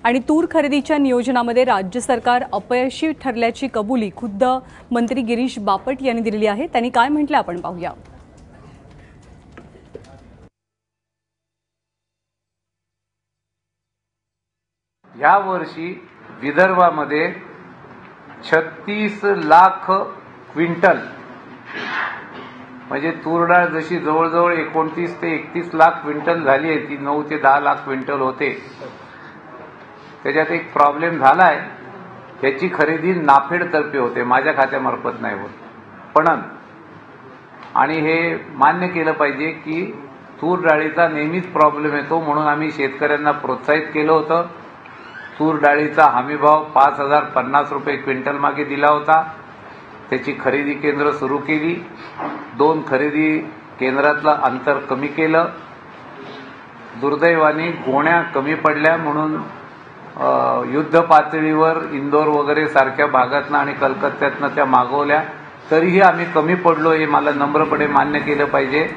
आणि तूर खरेदीच्या नियोजनामध्ये राज्य सरकार अपयशी ठरल्याची कबुली खुद्द मंत्री गिरीश बापट यांनी दिलेली आहे। त्यांनी काय म्हटलं आपण पाहूया। या वर्षी विदर्भामध्ये 36 लाख क्विंटल म्हणजे तूर डाळ जशी जवळजवळ 29 ते 31 लाख क्विंटल झाली आहे ती 9 ते 10 लाख क्विंटल होते। त्याच्यात एक प्रॉब्लेम झालाय, त्याची खरेदी नाफेडतर्फे होते, माझ्या खात्यामार्फत नाही होत। पण आणि हे मान्य केलं पाहिजे की तूर डाळीचा नेहमीच प्रॉब्लेम येतो, म्हणून आम्ही शेतकऱ्यांना प्रोत्साहित केलं होतं। तूर डाळीचा हमीभाव 5050 रुपये क्विंटल मागे दिला होता। त्याची खरेदी केंद्र सुरू केली, 2 खरेदी केंद्रातलं अंतर कमी केलं। दुर्दैवाने गोण्या कमी पडल्या म्हणून युद्ध पातळीवर इंदोर वगैरे सारख्या भागातनं आणि कलकत्त्यातनं त्या मागवल्या, तरीही आम्ही कमी पडलो हे मला नम्रपणे मान्य केलं पाहिजे।